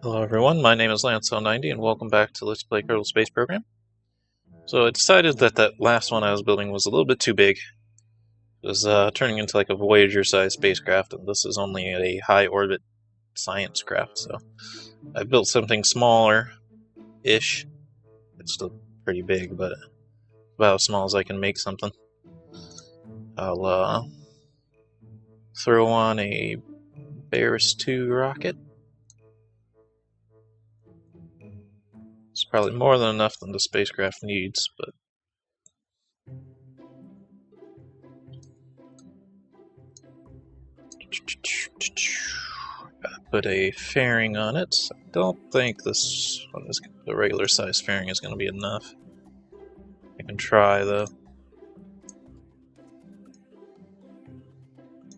Hello everyone, my name is Lance090 and welcome back to Let's Play Kerbal Space Program. So I decided that last one I was building was a little bit too big. It was turning into like a Voyager-sized spacecraft, and this is only a high-orbit science craft, so I built something smaller-ish. It's still pretty big, but about as small as I can make something. I'll throw on a Barris 2 rocket. It's probably more than enough than the spacecraft needs, but put a fairing on it. I don't think this one is the regular size fairing is going to be enough. I can try though.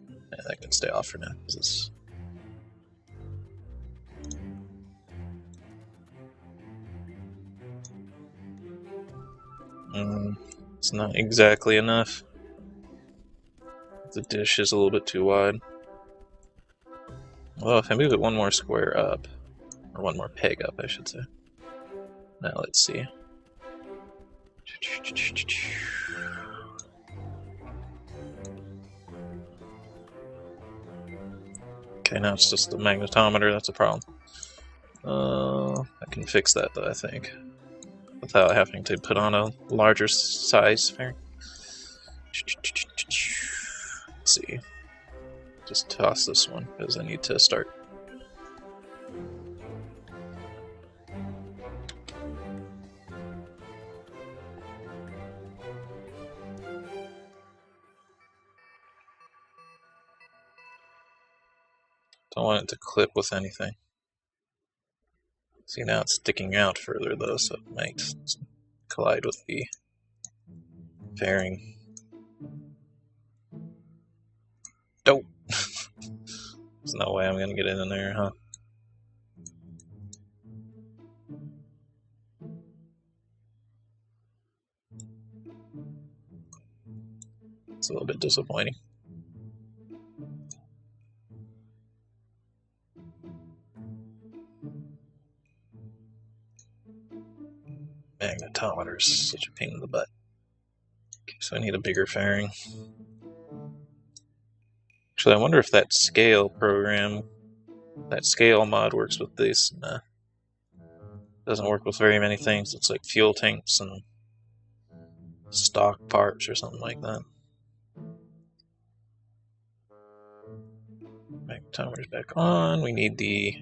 Yeah, that can stay off for now. This it's not exactly enough. The dish is a little bit too wide. Well, if I move it one more square up, or one more peg up, I should say. Now let's see. Okay, now it's just the magnetometer, that's a problem. I can fix that though, I think, without having to put on a larger size fairing. Let's see. Just toss this one, because I need to start. Don't want it to clip with anything. See, now it's sticking out further though, so it might collide with the fairing. Dope! There's no way I'm gonna get it in there, huh? It's a little bit disappointing. Magnetometer is such a pain in the butt. Okay, so I need a bigger fairing. Actually, I wonder if that scale program, that scale mod works with this. Nah. Doesn't work with very many things. It's like fuel tanks and stock parts or something like that. Magnetometer's back on. We need the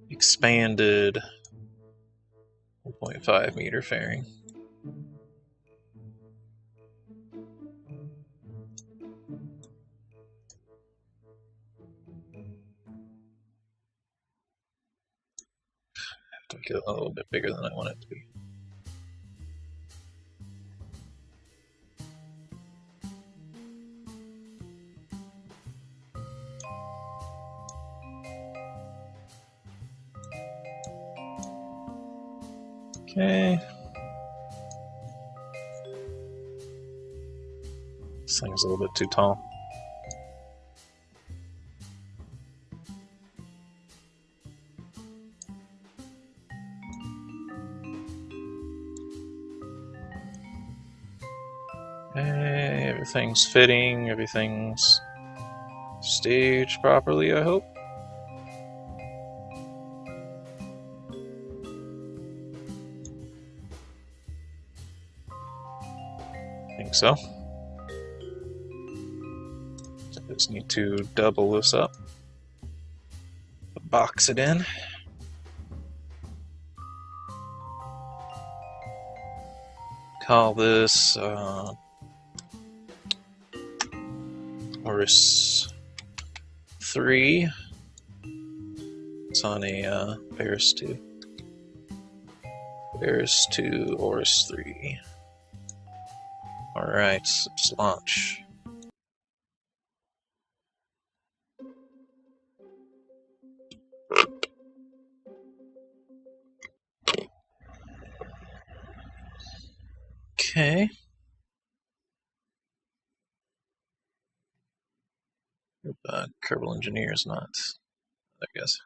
expanded 1.5 meter fairing. Have to get it a little bit bigger than I want it to be. Okay. This thing's a little bit too tall. Okay, everything's fitting, everything's staged properly, I hope. I think so. I just need to double this up, box it in. Call this Oris 3. It's on a Barris 2. Barris 2, Oris 3. Alright, let's launch. Okay. Kerbal Engineer is not, I guess.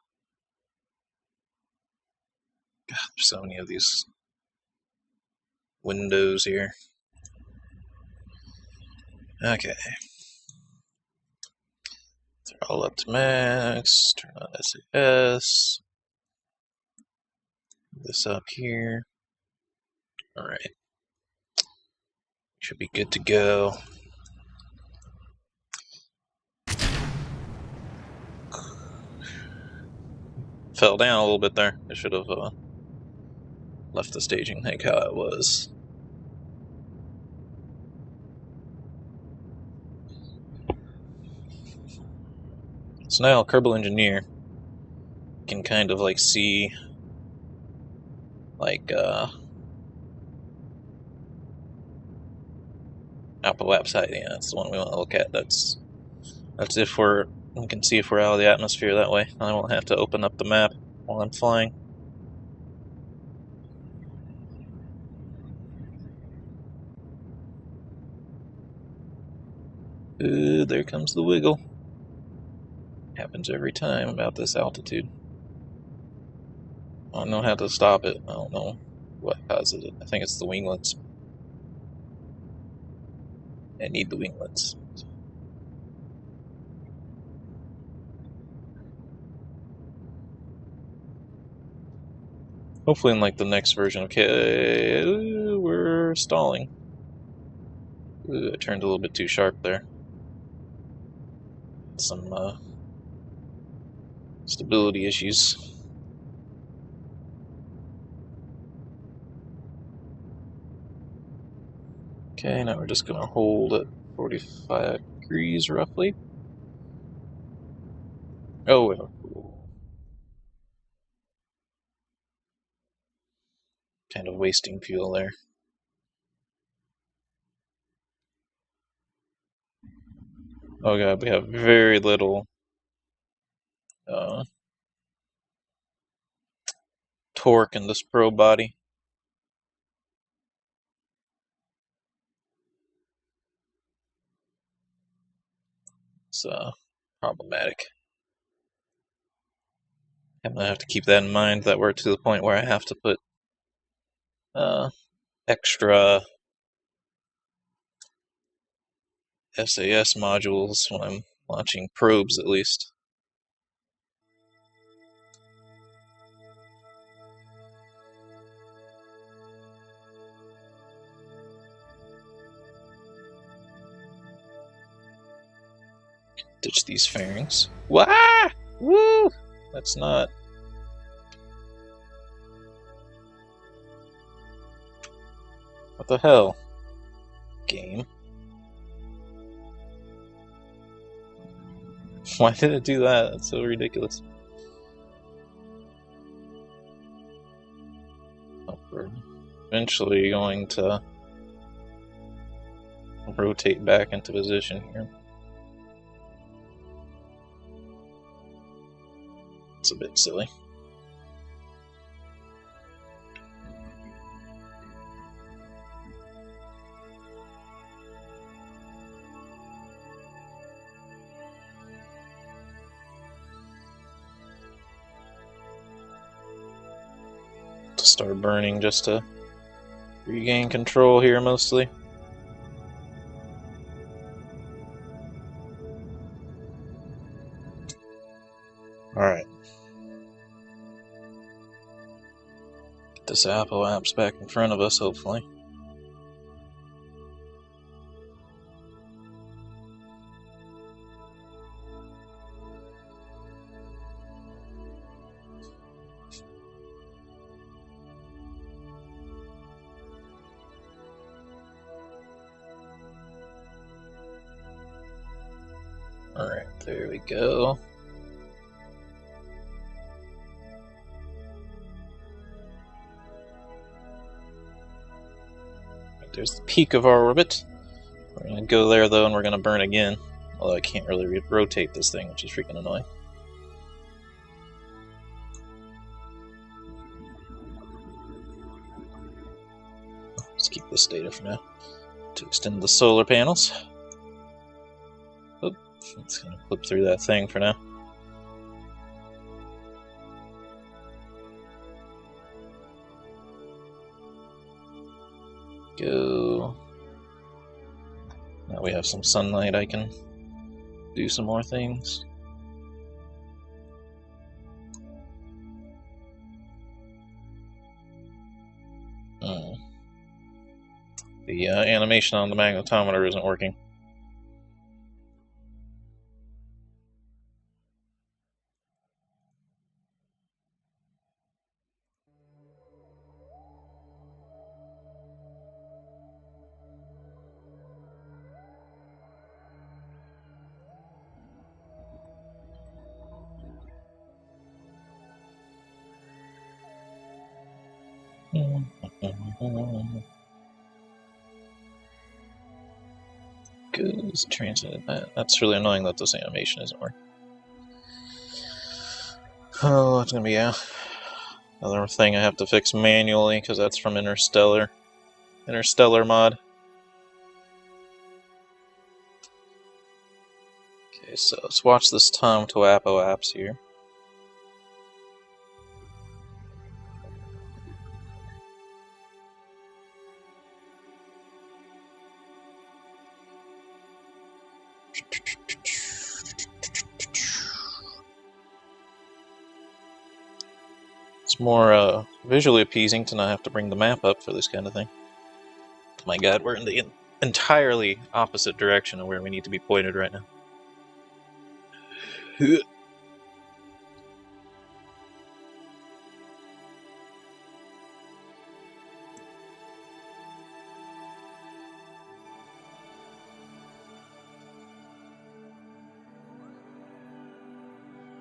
God, there's so many of these windows here. Okay. They're all up to max. Turn on SAS. This up here. Alright. Should be good to go. Fell down a little bit there. I should have left the staging like how it was. So now Kerbal Engineer can kind of like see like Apple Apps hiding. Yeah, that's the one we want to look at. That's if we can see if we're out of the atmosphere that way. I won't have to open up the map while I'm flying. Ooh, there comes the wiggle. Happens every time about this altitude. I don't know how to stop it. I don't know what causes it. I think it's the winglets. I need the winglets. Hopefully in like the next version. Okay, we're stalling. Ooh, I turned a little bit too sharp there. Some stability issues. Okay, now we're just going to hold at 45 degrees roughly. Oh, kind of wasting fuel there. Oh god, we have very little torque in this probe body. It's problematic. I'm gonna have to keep that in mind, that we're to the point where I have to put extra SAS modules when I'm launching probes, at least. Ditch these fairings. Wah! Woo! That's not... What the hell? Game. Why did it do that? That's so ridiculous. Oh, we're eventually going to rotate back into position here. It's a bit silly. To start burning just to regain control here mostly. Alright. Get this Apple Apps back in front of us, hopefully. Alright, there we go. There's the peak of our orbit. We're going to go there though, and we're going to burn again. Although I can't really rotate this thing, which is freaking annoying. Let's keep this data for now. To extend the solar panels. Oh, it's going to flip through that thing for now. Go. Now we have some sunlight, I can do some more things. The animation on the magnetometer isn't working. Goes translated that. That's really annoying that this animation isn't working. Oh, that's gonna be another thing I have to fix manually because that's from Interstellar mod. Okay, so let's watch this Tom Toapo apps here. It's more visually appeasing to not have to bring the map up for this kind of thing. My god, we're in the entirely opposite direction of where we need to be pointed right now.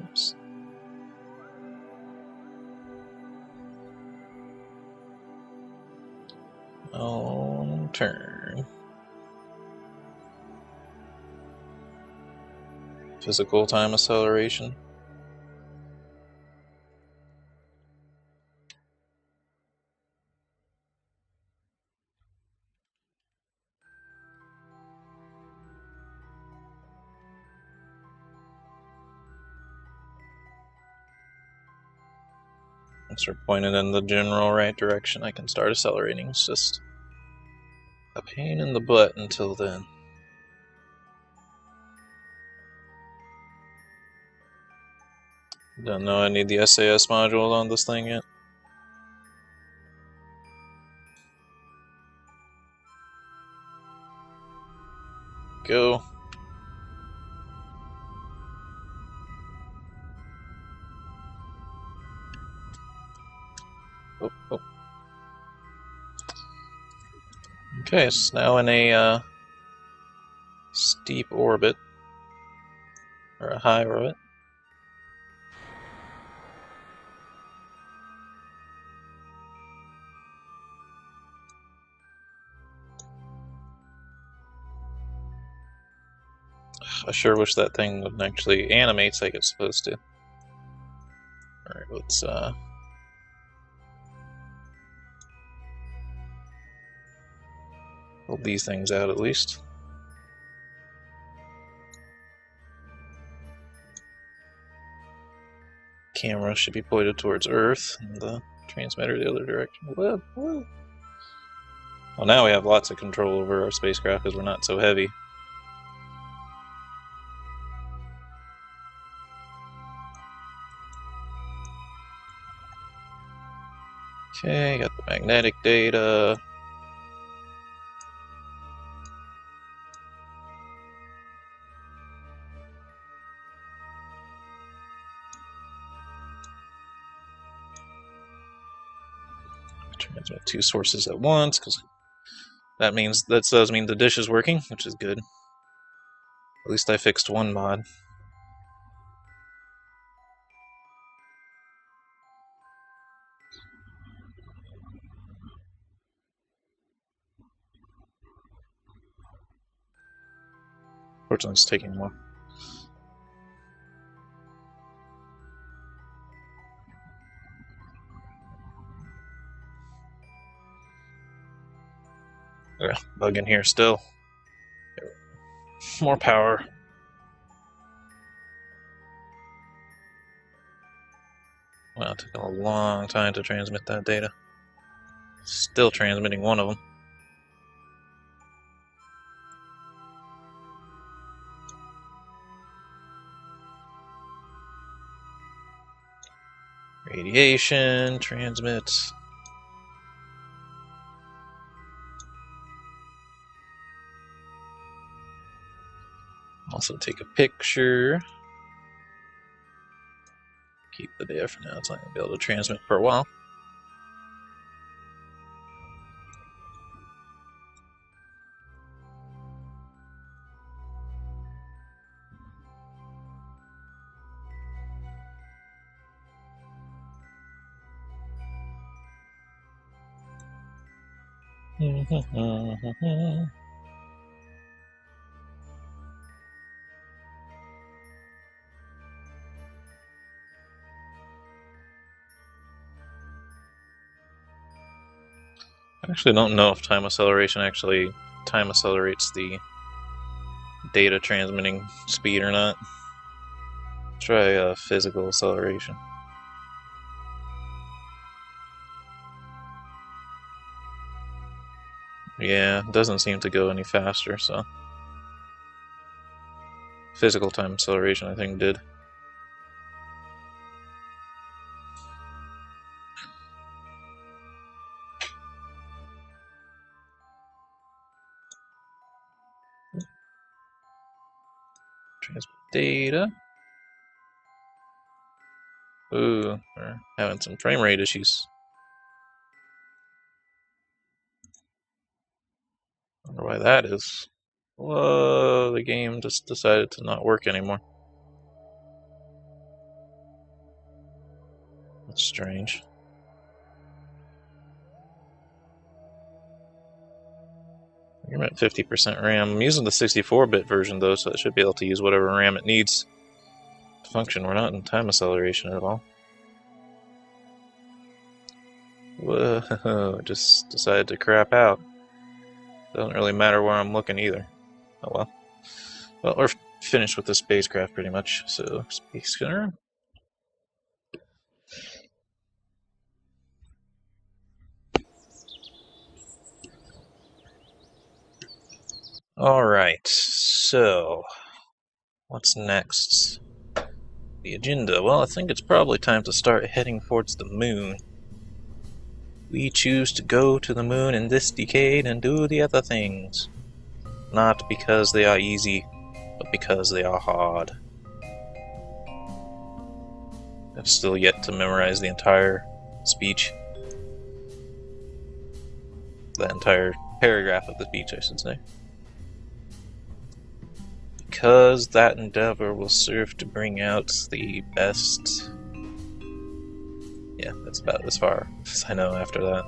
Oops. On turn. Physical time acceleration. Once we're pointed in the general right direction, I can start accelerating. It's just a pain in the butt until then. Don't know I need the SAS module on this thing yet. Go. Oh. Okay, it's now in a steep orbit, or a high orbit. I sure wish that thing would actually animate like it's supposed to. Alright, let's hold these things out at least. Camera should be pointed towards Earth, and the transmitter the other direction. Whoa. Well, now we have lots of control over our spacecraft because we're not so heavy. Okay, got the magnetic data. Transmit two sources at once, because that does mean the dish is working, which is good. At least I fixed one mod. Fortunately, it's taking more. Yeah, bug in here still. More power. Well, it took a long time to transmit that data. Still transmitting one of them. Radiation, transmit. Also take a picture. Keep the data for now. It's not going to be able to transmit for a while. I actually don't know if time acceleration actually time accelerates the data transmitting speed or not. Try physical acceleration. Yeah, it doesn't seem to go any faster, so physical time acceleration I think did. Transmit data. Ooh, we're having some frame rate issues. Wonder why that is. Whoa, the game just decided to not work anymore. That's strange. You're at 50% RAM. I'm using the 64-bit version though, so it should be able to use whatever RAM it needs to function. We're not in time acceleration at all. Whoa, just decided to crap out. Doesn't really matter where I'm looking either. Oh well. Well, we're finished with the spacecraft pretty much, so Space Gunner. Alright, so what's next? The agenda. Well, I think it's probably time to start heading towards the moon. We choose to go to the moon in this decade and do the other things. Not because they are easy, but because they are hard. I've still yet to memorize the entire speech. The entire paragraph of the speech, I should say. Because that endeavor will serve to bring out the best. Yeah, that's about as far as I know after that.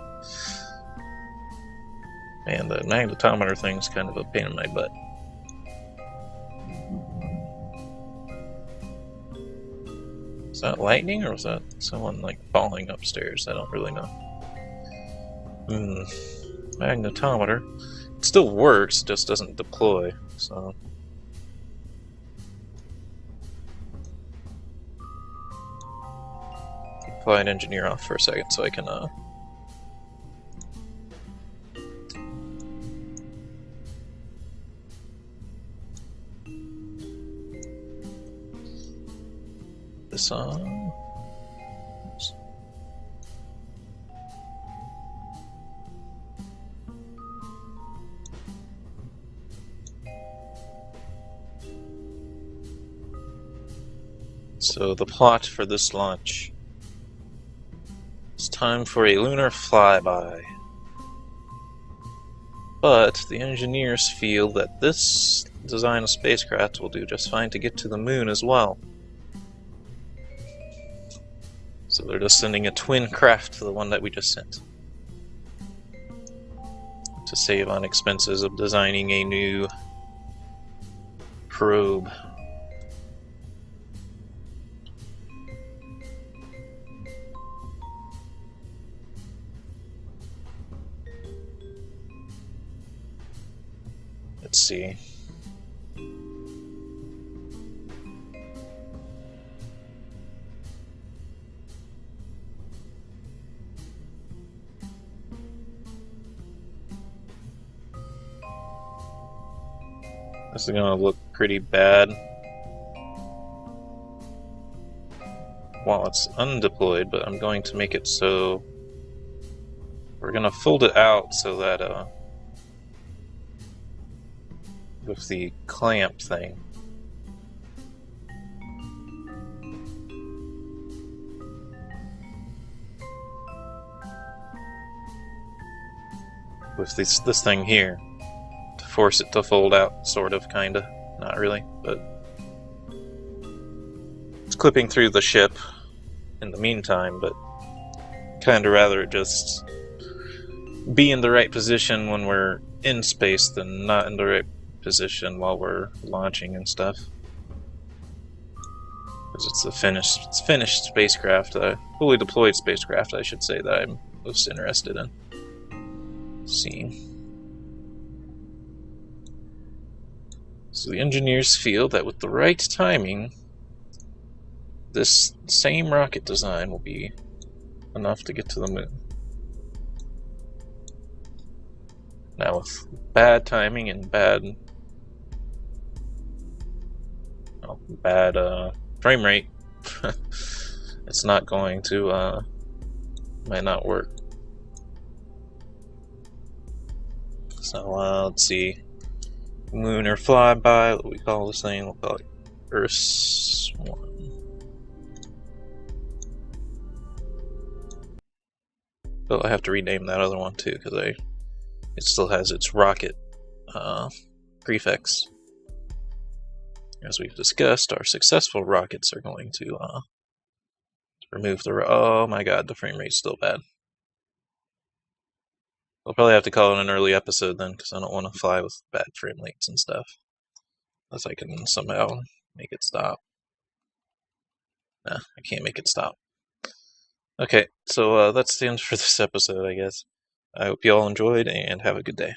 Man, the magnetometer thing's kind of a pain in my butt. Is that lightning, or was that someone like falling upstairs? I don't really know. Magnetometer. It still works, just doesn't deploy, so. Flight engineer off for a second so I can this on. So the plot for this launch. It's time for a lunar flyby. But the engineers feel that this design of spacecraft will do just fine to get to the moon as well. So they're just sending a twin craft to the one that we just sent. To save on expenses of designing a new probe. Let's see. This is gonna look pretty bad. while it's undeployed, but I'm going to make it so we're going to fold it out so that with the clamp thing, with this thing here, to force it to fold out, sort of, kinda, not really, but it's clipping through the ship in the meantime, but kinda rather just be in the right position when we're in space than not in the right position while we're launching and stuff. Because it's a finished spacecraft, fully deployed spacecraft, I should say, that I'm most interested in seeing. So the engineers feel that with the right timing, this same rocket design will be enough to get to the moon. Now, with bad timing and bad frame rate, it's not going to, might not work. So, let's see. Lunar flyby, what we call this thing, we'll call it Earth 1. But I have to rename that other one too, because it still has its rocket prefix. As we've discussed, our successful rockets are going to remove the... Oh my god, the frame rate's still bad. We'll probably have to call it an early episode then, because I don't want to fly with bad frame rates and stuff. Unless I can somehow make it stop. Nah, I can't make it stop. Okay, so that's the end for this episode, I guess. I hope you all enjoyed, and have a good day.